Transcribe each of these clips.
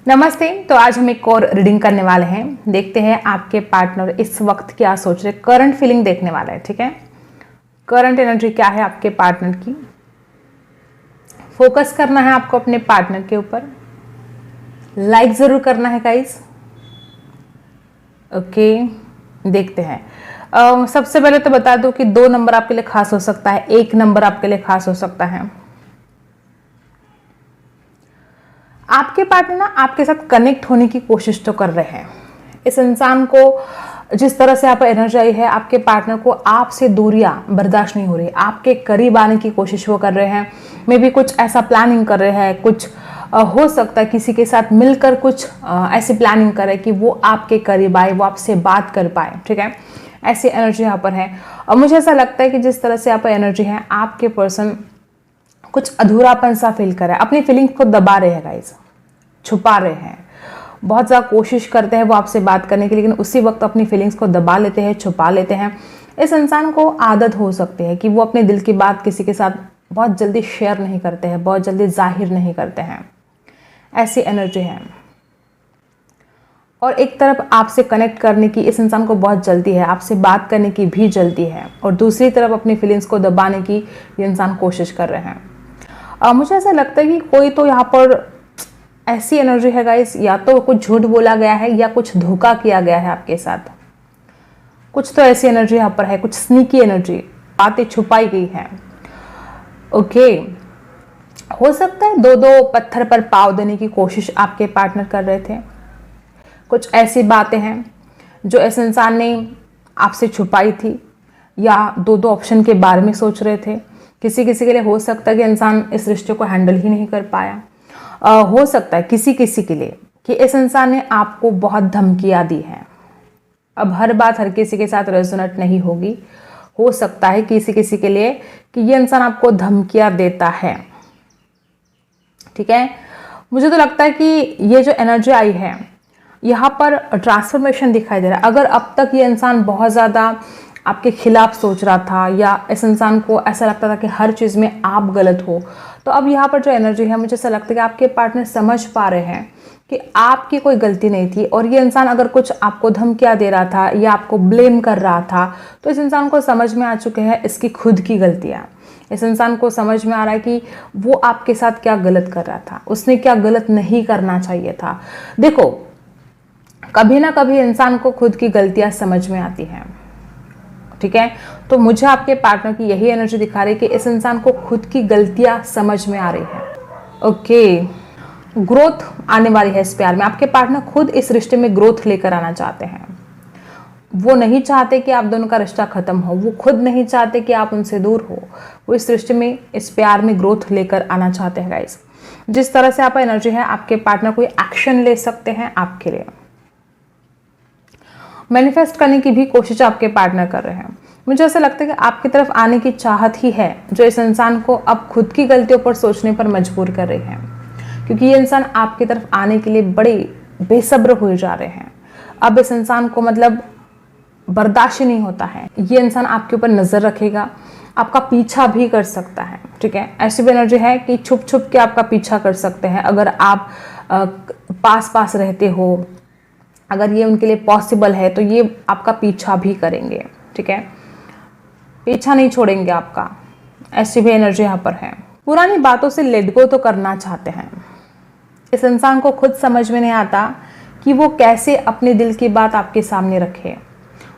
नमस्ते। तो आज हम एक और रीडिंग करने वाले हैं। देखते हैं आपके पार्टनर इस वक्त क्या सोच रहे। करंट फीलिंग देखने वाला है, ठीक है। करंट एनर्जी क्या है आपके पार्टनर की। फोकस करना है आपको अपने पार्टनर के ऊपर। लाइक जरूर करना है गाइस। ओके, देखते हैं। सबसे पहले तो बता दूं कि 2 नंबर आपके लिए खास हो सकता है, 1 नंबर आपके लिए खास हो सकता है। आपके पार्टनर ना आपके साथ कनेक्ट होने की कोशिश तो कर रहे हैं। इस इंसान को जिस तरह से आप एनर्जी आई है, आपके पार्टनर को आपसे दूरियां बर्दाश्त नहीं हो रही। आपके करीब आने की कोशिश वो कर रहे हैं। मे बी कुछ ऐसा प्लानिंग कर रहे हैं, कुछ हो सकता है किसी के साथ मिलकर कुछ ऐसी प्लानिंग करे कि वो आपके करीब आए, वो आपसे बात कर पाए, ठीक है। ऐसी एनर्जी यहाँ पर है। और मुझे ऐसा लगता है कि जिस तरह से यहाँ पर एनर्जी है, आपके पर्सन कुछ अधूरापन सा फील कर रहा है। अपनी फीलिंग्स को दबा रहे हैं गाइज, छुपा रहे हैं। बहुत ज़्यादा कोशिश करते हैं वो आपसे बात करने की, लेकिन उसी वक्त अपनी फीलिंग्स को दबा लेते हैं, छुपा लेते हैं। इस इंसान को आदत हो सकती है कि वो अपने दिल की बात किसी के साथ बहुत जल्दी शेयर नहीं करते हैं, बहुत जल्दी जाहिर नहीं करते हैं। ऐसी एनर्जी है। और एक तरफ आपसे कनेक्ट करने की इस इंसान को बहुत जल्दी है, आपसे बात करने की भी जल्दी है, और दूसरी तरफ अपनी फीलिंग्स को दबाने की ये इंसान कोशिश कर रहे हैं। मुझे ऐसा लगता है कि कोई तो यहाँ पर ऐसी एनर्जी है गाइस, या तो कुछ झूठ बोला गया है या कुछ धोखा किया गया है आपके साथ। कुछ तो ऐसी एनर्जी यहाँ पर है, कुछ स्नीकी एनर्जी, बातें छुपाई गई है। ओके, हो सकता है 2-2 पत्थर पर पाव देने की कोशिश आपके पार्टनर कर रहे थे। कुछ ऐसी बातें हैं जो इस इंसान ने आपसे छुपाई थी, या 2-2 ऑप्शन के बारे में सोच रहे थे। किसी किसी के लिए हो सकता है कि इंसान इस रिश्ते को हैंडल ही नहीं कर पाया। हो सकता है किसी किसी के लिए कि इस इंसान ने आपको बहुत धमकियां दी हैं। अब हर बात हर किसी के साथ रेजोनेट नहीं होगी। हो सकता है किसी किसी के लिए कि ये इंसान आपको धमकियां देता है, ठीक है। मुझे तो लगता है कि ये जो एनर्जी आई है, यहाँ पर ट्रांसफॉर्मेशन दिखाई दे रहा है। अगर अब तक ये इंसान बहुत ज़्यादा आपके खिलाफ सोच रहा था, या इस इंसान को ऐसा लगता था कि हर चीज़ में आप गलत हो, तो अब यहाँ पर जो एनर्जी है, मुझे ऐसा लगता है कि आपके पार्टनर समझ पा रहे हैं कि आपकी कोई गलती नहीं थी। और ये इंसान अगर कुछ आपको धमकियाँ दे रहा था या आपको ब्लेम कर रहा था, तो इस इंसान को समझ में आ चुके हैं इसकी खुद की गलतियाँ। इस इंसान को समझ में आ रहा है कि वो आपके साथ क्या गलत कर रहा था, उसने क्या गलत नहीं करना चाहिए था। देखो, कभी ना कभी इंसान को खुद की गलतियाँ समझ में आती हैं, ठीक है। तो मुझे आपके पार्टनर की यही एनर्जी दिखा रही है कि इस इंसान को खुद की गलतियां समझ में आ रही है। ओके, ग्रोथ आने वाली है इस प्यार में। आपके पार्टनर खुद इस रिश्ते में ग्रोथ लेकर आना चाहते हैं। वो नहीं चाहते कि आप दोनों का रिश्ता खत्म हो, वो खुद नहीं चाहते कि आप उनसे दूर हो। वो इस रिश्ते में, इस प्यार में ग्रोथ लेकर आना चाहते हैं गाइस। जिस तरह से आपका एनर्जी है, आपके पार्टनर कोई एक्शन ले सकते हैं आपके लिए। मैनिफेस्ट करने की भी कोशिश आपके पार्टनर कर रहे हैं। मुझे ऐसा लगता है कि आपकी तरफ आने की चाहत ही है जो इस इंसान को अब खुद की गलतियों पर सोचने पर मजबूर कर रही है, क्योंकि ये इंसान आपकी तरफ आने के लिए बड़े बेसब्र हुए जा रहे हैं। अब इस इंसान को मतलब बर्दाश्त ही नहीं होता है। ये इंसान आपके ऊपर नज़र रखेगा, आपका पीछा भी कर सकता है, ठीक है। ऐसी भी एनर्जी है कि छुप छुप के आपका पीछा कर सकते हैं। अगर आप पास पास रहते हो, अगर ये उनके लिए पॉसिबल है, तो ये आपका पीछा भी करेंगे, ठीक है। पीछा नहीं छोड़ेंगे आपका। ऐसी भी एनर्जी यहाँ पर है। पुरानी बातों से लेट गो तो करना चाहते हैं। इस इंसान को खुद समझ में नहीं आता कि वो कैसे अपने दिल की बात आपके सामने रखे,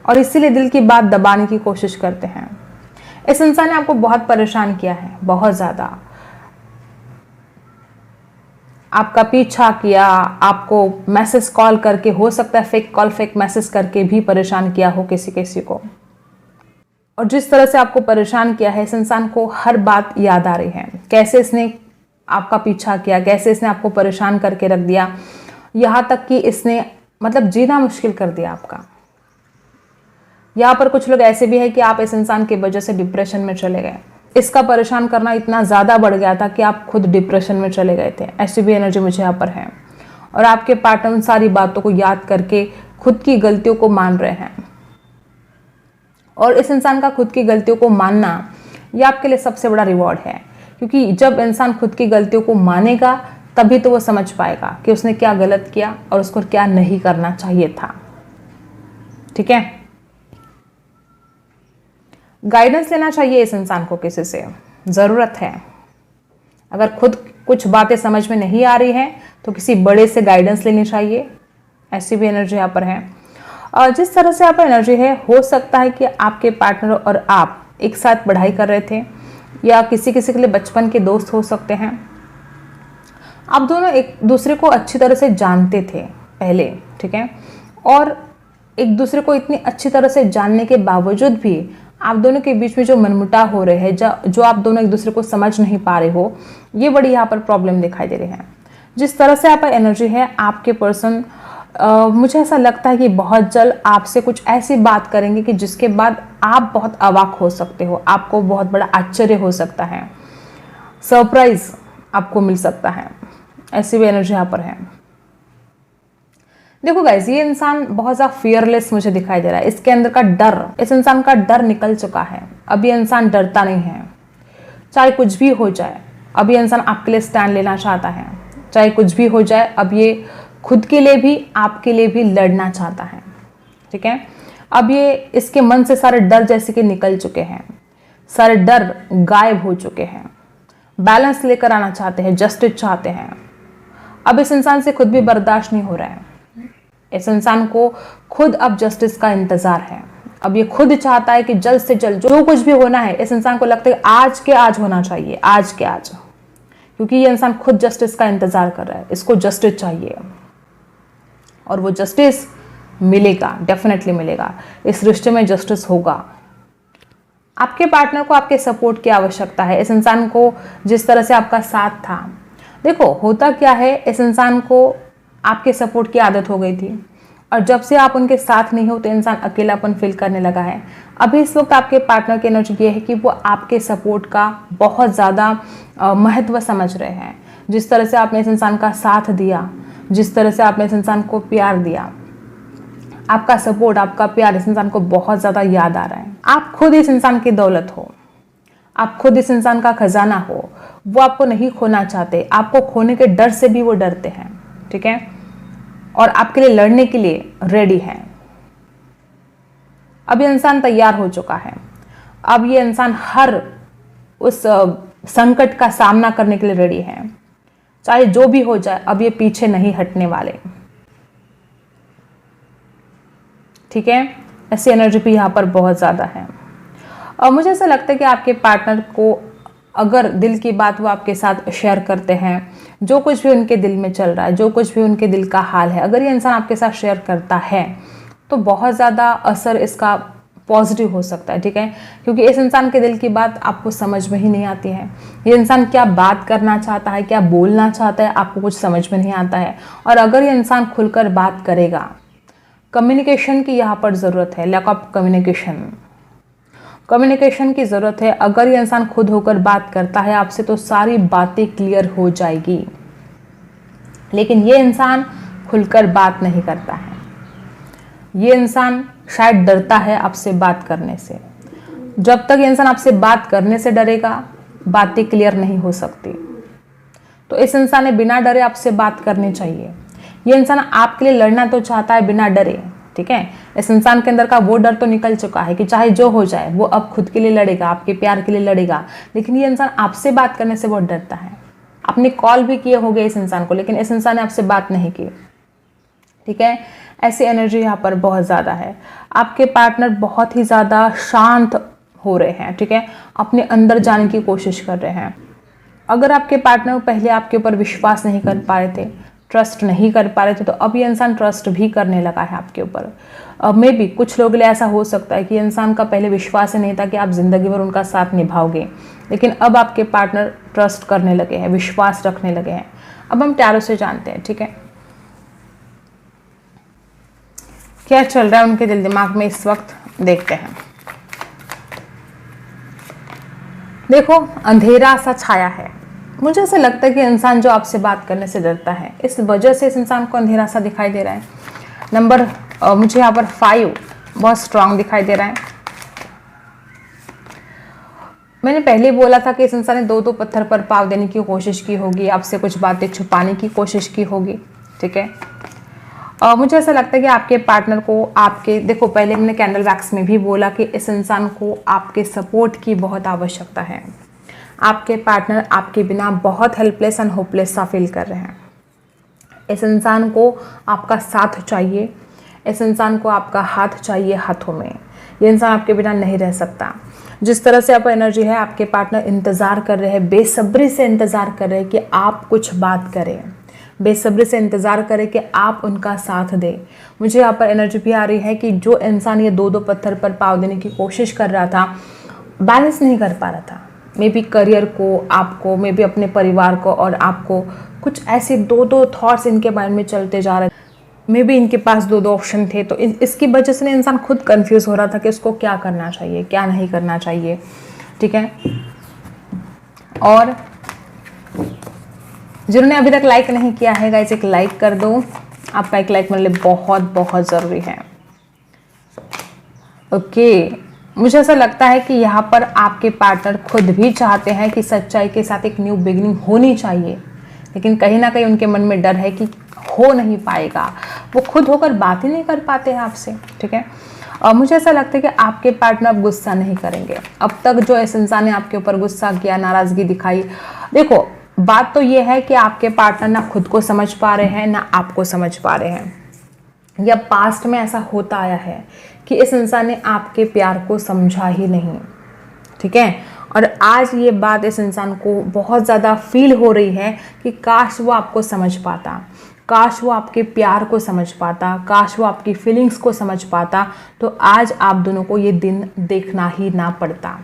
और इसीलिए दिल की बात दबाने की कोशिश करते हैं। इस इंसान ने आपको बहुत परेशान किया है, बहुत ज़्यादा आपका पीछा किया, आपको मैसेज कॉल करके, हो सकता है फेक कॉल फेक मैसेज करके भी परेशान किया हो किसी किसी को। और जिस तरह से आपको परेशान किया है, इस इंसान को हर बात याद आ रही है। कैसे इसने आपका पीछा किया, कैसे इसने आपको परेशान करके रख दिया, यहाँ तक कि इसने मतलब जीना मुश्किल कर दिया आपका। यहाँ पर कुछ लोग ऐसे भी है कि आप इस इंसान की वजह से डिप्रेशन में चले गए। इसका परेशान करना इतना ज़्यादा बढ़ गया था कि आप खुद डिप्रेशन में चले गए थे। ऐसी भी एनर्जी मुझे यहाँ पर है। और आपके पार्टनर उन सारी बातों को याद करके खुद की गलतियों को मान रहे हैं। और इस इंसान का खुद की गलतियों को मानना, यह आपके लिए सबसे बड़ा रिवॉर्ड है, क्योंकि जब इंसान खुद की गलतियों को मानेगा तभी तो वो समझ पाएगा कि उसने क्या गलत किया और उसको क्या नहीं करना चाहिए था। ठीक है, गाइडेंस लेना चाहिए इस इंसान को, किसी से ज़रूरत है। अगर खुद कुछ बातें समझ में नहीं आ रही हैं तो किसी बड़े से गाइडेंस लेनी चाहिए। ऐसी भी एनर्जी यहाँ पर है। और जिस तरह से यहाँ पर एनर्जी है, हो सकता है कि आपके पार्टनर और आप एक साथ पढ़ाई कर रहे थे, या किसी किसी के लिए बचपन के दोस्त हो सकते हैं। आप दोनों एक दूसरे को अच्छी तरह से जानते थे पहले, ठीक है, और एक दूसरे को इतनी अच्छी तरह से जानने के बावजूद भी आप दोनों के बीच में जो मनमुटाव हो रहे हैं, जो आप दोनों एक दूसरे को समझ नहीं पा रहे हो, ये बड़ी यहाँ पर प्रॉब्लम दिखाई दे रही है। जिस तरह से यहाँ पर एनर्जी है, आपके पर्सन मुझे ऐसा लगता है कि बहुत जल्द आपसे कुछ ऐसी बात करेंगे कि जिसके बाद आप बहुत अवाक हो सकते हो, आपको बहुत बड़ा आश्चर्य हो सकता है, सरप्राइज आपको मिल सकता है। ऐसी भी एनर्जी यहाँ पर है। देखो गाइस, ये इंसान बहुत ज़्यादा फियरलेस मुझे दिखाई दे रहा है। इसके अंदर का डर, इस इंसान का डर निकल चुका है। अब ये इंसान डरता नहीं है, चाहे कुछ भी हो जाए। अब ये इंसान आपके लिए स्टैंड लेना चाहता है, चाहे कुछ भी हो जाए। अब ये खुद के लिए भी, आपके लिए भी लड़ना चाहता है। ठीक है, अब ये इसके मन से सारे डर जैसे कि निकल चुके हैं, सारे डर गायब हो चुके हैं। बैलेंस लेकर आना चाहते हैं, जस्टिस चाहते हैं। अब इस इंसान से खुद भी बर्दाश्त नहीं हो रहा है। इस इंसान को खुद अब जस्टिस का इंतजार है। अब ये खुद चाहता है कि जल्द से जल्द जो कुछ भी होना है, इस इंसान को लगता है आज के आज होना चाहिए, आज के आज, क्योंकि ये इंसान खुद जस्टिस का इंतजार कर रहा है। इसको जस्टिस चाहिए और वो जस्टिस मिलेगा, डेफिनेटली मिलेगा। इस रिश्ते में जस्टिस होगा। आपके पार्टनर को आपके सपोर्ट की आवश्यकता है। इस इंसान को जिस तरह से आपका साथ था, देखो होता क्या है, इस इंसान को आपके सपोर्ट की आदत हो गई थी, और जब से आप उनके साथ नहीं हो तो इंसान अकेलापन फील करने लगा है। अभी इस वक्त आपके पार्टनर की एनर्जी ये है कि वो आपके सपोर्ट का बहुत ज़्यादा महत्व समझ रहे हैं। जिस तरह से आपने इस इंसान का साथ दिया, जिस तरह से आपने इस इंसान को प्यार दिया, आपका सपोर्ट, आपका प्यार इस इंसान को बहुत ज़्यादा याद आ रहा है। आप खुद इस इंसान की दौलत हो, आप खुद इस इंसान का खजाना हो। वो आपको नहीं खोना चाहते, आपको खोने के डर से भी वो डरते हैं। ठीक है, और आपके लिए लड़ने के लिए रेडी है। अब ये इंसान तैयार हो चुका है। अब ये इंसान हर उस संकट का सामना करने के लिए रेडी है, चाहे जो भी हो जाए। अब ये पीछे नहीं हटने वाले। ठीक है, ऐसी एनर्जी भी यहाँ पर बहुत ज़्यादा है। और मुझे ऐसा लगता है कि आपके पार्टनर को अगर दिल की बात वो आपके साथ शेयर करते हैं, जो कुछ भी उनके दिल में चल रहा है, जो कुछ भी उनके दिल का हाल है, अगर ये इंसान आपके साथ शेयर करता है तो बहुत ज़्यादा असर इसका पॉजिटिव हो सकता है। ठीक है, क्योंकि इस इंसान के दिल की बात आपको समझ में ही नहीं आती है। ये इंसान क्या बात करना चाहता है, क्या बोलना चाहता है, आपको कुछ समझ में नहीं आता है। और अगर ये इंसान खुलकर बात करेगा, कम्युनिकेशन की यहाँ पर ज़रूरत है, लैक ऑफ कम्युनिकेशन की ज़रूरत है। अगर ये इंसान खुद होकर बात करता है आपसे तो सारी बातें क्लियर हो जाएगी, लेकिन ये इंसान खुलकर बात नहीं करता है। ये इंसान शायद डरता है आपसे बात करने से। जब तक ये इंसान आपसे बात करने से डरेगा, बातें क्लियर नहीं हो सकती। तो इस इंसान ने बिना डरे आपसे बात करनी चाहिए। ये इंसान आपके लिए लड़ना तो चाहता है बिना डरे। ठीक है, इस इंसान के अंदर का वो डर तो निकल चुका है कि चाहे जो हो जाए वो अब खुद के लिए लड़ेगा, आपके प्यार के लिए लड़ेगा। लेकिन ये इंसान आपसे बात करने से बहुत डरता है। आपने कॉल भी किए होंगे इस इंसान को, लेकिन इस इंसान ने आपसे बात नहीं की। ठीक है, ऐसी एनर्जी यहाँ पर बहुत ज़्यादा है। आपके पार्टनर बहुत ही ज़्यादा शांत हो रहे हैं। ठीक है, अपने अंदर जाने की कोशिश कर रहे हैं। अगर आपके पार्टनर पहले आपके ऊपर विश्वास नहीं कर पा रहे थे, ट्रस्ट नहीं कर पा रहे थे, तो अब ये इंसान ट्रस्ट भी करने लगा है आपके ऊपर। मे बी कुछ लोगों के लिए ऐसा हो सकता है कि इंसान का पहले विश्वास ही नहीं था कि आप जिंदगी भर उनका साथ निभाओगे, लेकिन अब आपके पार्टनर ट्रस्ट करने लगे हैं, विश्वास रखने लगे हैं। अब हम टैरो से जानते हैं। ठीक है, क्या चल रहा है उनके दिल दिमाग में इस वक्त, देखते हैं। देखो, अंधेरा सा छाया है। मुझे ऐसा लगता है कि इंसान जो आपसे बात करने से डरता है, इस वजह से इस इंसान को अंधेरा सा दिखाई दे रहा है। नंबर मुझे यहाँ पर 5 बहुत स्ट्रांग दिखाई दे रहा है। मैंने पहले बोला था कि इस इंसान ने दो दो पत्थर पर पाव देने की कोशिश की होगी, आपसे कुछ बातें छुपाने की कोशिश की होगी, ठीक है। और मुझे ऐसा लगता है कि आपके पार्टनर को आपके, देखो पहले मैंने कैंडल वैक्स में भी बोला कि इस इंसान को आपके सपोर्ट की बहुत आवश्यकता है। आपके पार्टनर आपके बिना बहुत हेल्पलेस एंड होपलेस सा फील कर रहे हैं। इस इंसान को आपका साथ चाहिए, इस इंसान को आपका हाथ चाहिए हाथों में। ये इंसान आपके बिना नहीं रह सकता। जिस तरह से आपका एनर्जी है, आपके पार्टनर इंतज़ार कर रहे हैं, बेसब्री से इंतज़ार कर रहे हैं कि आप कुछ बात करें, बेसब्री से इंतज़ार करें कि आप उनका साथ दें। मुझे यहाँ पर एनर्जी भी आ रही है कि जो इंसान ये दो दो पत्थर पर पाव देने की कोशिश कर रहा था, बैलेंस नहीं कर पा रहा था, मे बी करियर को, आपको, मे बी अपने परिवार को और आपको, कुछ ऐसे दो दो थॉट्स इनके माइंड में चलते जा रहे, मे बी इनके पास दो दो ऑप्शन थे। तो इसकी वजह से इंसान खुद कंफ्यूज हो रहा था कि इसको क्या करना चाहिए, क्या नहीं करना चाहिए, ठीक है। और जिन्होंने अभी तक लाइक नहीं किया है गाइस, एक लाइक कर दो। आपका एक लाइक मेरे लिए बहुत बहुत ज़रूरी है। ओके, मुझे ऐसा लगता है कि यहाँ पर आपके पार्टनर खुद भी चाहते हैं कि सच्चाई के साथ एक न्यू बिगिनिंग होनी चाहिए, लेकिन कहीं ना कहीं उनके मन में डर है कि हो नहीं पाएगा। वो खुद होकर बात ही नहीं कर पाते हैं आपसे, ठीक है। और मुझे ऐसा लगता है कि आपके पार्टनर अब गुस्सा नहीं करेंगे। अब तक जो इस इंसान ने आपके ऊपर गुस्सा किया, नाराज़गी दिखाई, देखो बात तो ये है कि आपके पार्टनर ना खुद को समझ पा रहे हैं, ना आपको समझ पा रहे हैं। या पास्ट में ऐसा होता आया है कि इस इंसान ने आपके प्यार को समझा ही नहीं, ठीक है। और आज ये बात इस इंसान को बहुत ज़्यादा फील हो रही है कि काश वो आपको समझ पाता, काश वो आपके प्यार को समझ पाता, काश वो आपकी फीलिंग्स को समझ पाता, तो आज आप दोनों को ये दिन देखना ही ना पड़ता।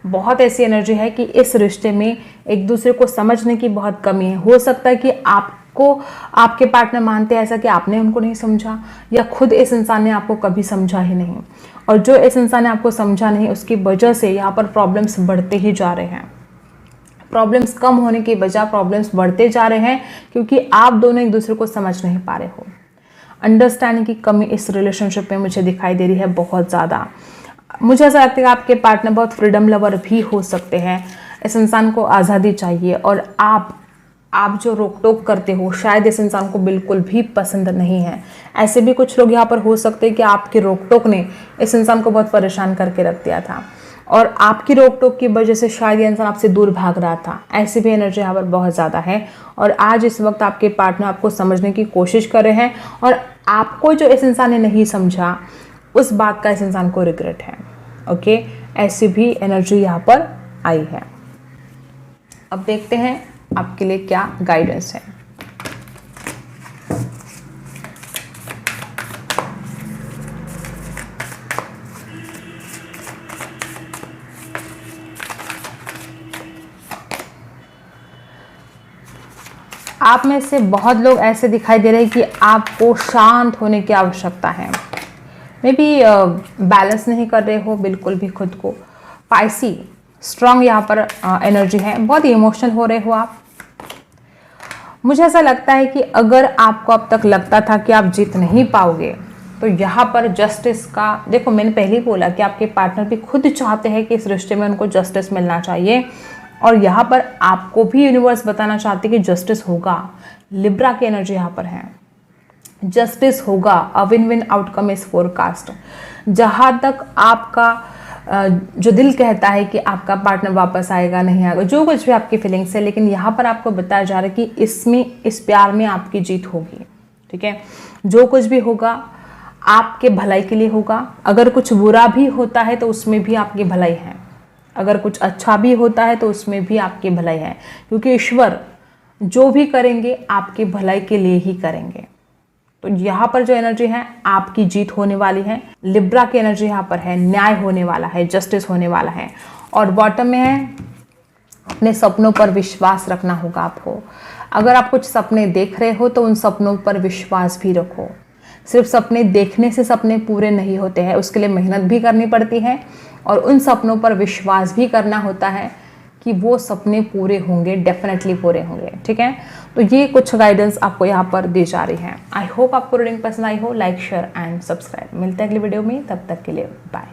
बहुत ऐसी एनर्जी है कि इस रिश्ते में एक दूसरे को समझने की बहुत कमी है। हो सकता है कि आपको आपके पार्टनर मानते हैं ऐसा कि आपने उनको नहीं समझा, या खुद इस इंसान ने आपको कभी समझा ही नहीं। और जो इस इंसान ने आपको समझा नहीं, उसकी वजह से यहाँ पर प्रॉब्लम्स बढ़ते ही जा रहे हैं। प्रॉब्लम्स कम होने की बजाय प्रॉब्लम्स बढ़ते जा रहे हैं, क्योंकि आप दोनों एक दूसरे को समझ नहीं पा रहे हो। अंडरस्टैंडिंग की कमी इस रिलेशनशिप में मुझे दिखाई दे रही है बहुत ज़्यादा। मुझे ऐसा लगता है कि आपके पार्टनर बहुत फ्रीडम लवर भी हो सकते हैं। इस इंसान को आज़ादी चाहिए, और आप जो रोक टोक करते हो शायद इस इंसान को बिल्कुल भी पसंद नहीं है। ऐसे भी कुछ लोग यहाँ पर हो सकते हैं कि आपकी रोक टोक ने इस इंसान को बहुत परेशान करके रख दिया था, और आपकी रोक टोक की वजह से शायद ये इंसान आपसे दूर भाग रहा था। ऐसी भी एनर्जी यहाँ पर बहुत ज़्यादा है। और आज इस वक्त आपके पार्टनर आपको समझने की कोशिश कर रहे हैं, और आपको जो इस इंसान ने नहीं समझा, उस बात का इस इंसान को रिग्रेट है। ओके, ऐसी भी एनर्जी यहाँ पर आई है। अब देखते हैं आपके लिए क्या गाइडेंस है। आप में से बहुत लोग ऐसे दिखाई दे रहे हैं कि आपको शांत होने की आवश्यकता है। मे बी बैलेंस नहीं कर रहे हो बिल्कुल भी खुद को। स्पाइसी स्ट्रांग यहाँ पर एनर्जी है, बहुत इमोशनल हो रहे हो आप। मुझे ऐसा लगता है कि अगर आपको अब तक लगता था कि आप जीत नहीं पाओगे, तो यहाँ पर जस्टिस का, देखो मैंने पहले ही बोला कि आपके पार्टनर भी खुद चाहते हैं कि इस रिश्ते में उनको जस्टिस मिलना चाहिए, और यहाँ पर आपको भी यूनिवर्स बताना चाहते कि जस्टिस होगा। लिब्रा की एनर्जी यहाँ पर है, जस्टिस होगा, a win win outcome is forecast. जहाँ तक आपका जो दिल कहता है कि आपका पार्टनर वापस आएगा नहीं आएगा, जो कुछ भी आपकी फीलिंग्स है, लेकिन यहाँ पर आपको बताया जा रहा है कि इस प्यार में आपकी जीत होगी, ठीक है। जो कुछ भी होगा आपके भलाई के लिए होगा। अगर कुछ बुरा भी होता है तो उसमें भी आपकी भलाई है, अगर कुछ अच्छा भी होता है तो उसमें भी आपकी भलाई है, क्योंकि ईश्वर जो भी करेंगे आपकी भलाई के लिए ही करेंगे। तो यहाँ पर जो एनर्जी है आपकी जीत होने वाली है। लिब्रा की एनर्जी यहाँ पर है, न्याय होने वाला है, जस्टिस होने वाला है। और बॉटम में है अपने सपनों पर विश्वास रखना होगा आपको। अगर आप कुछ सपने देख रहे हो तो उन सपनों पर विश्वास भी रखो। सिर्फ सपने देखने से सपने पूरे नहीं होते हैं, उसके लिए मेहनत भी करनी पड़ती है, और उन सपनों पर विश्वास भी करना होता है कि वो सपने पूरे होंगे, डेफिनेटली पूरे होंगे, ठीक है। तो ये कुछ गाइडेंस आपको यहाँ पर दी जा रही है। आई होप आपको रीडिंग पसंद आई हो। Like, share and subscribe. मिलते हैं अगली वीडियो में, तब तक के लिए बाय।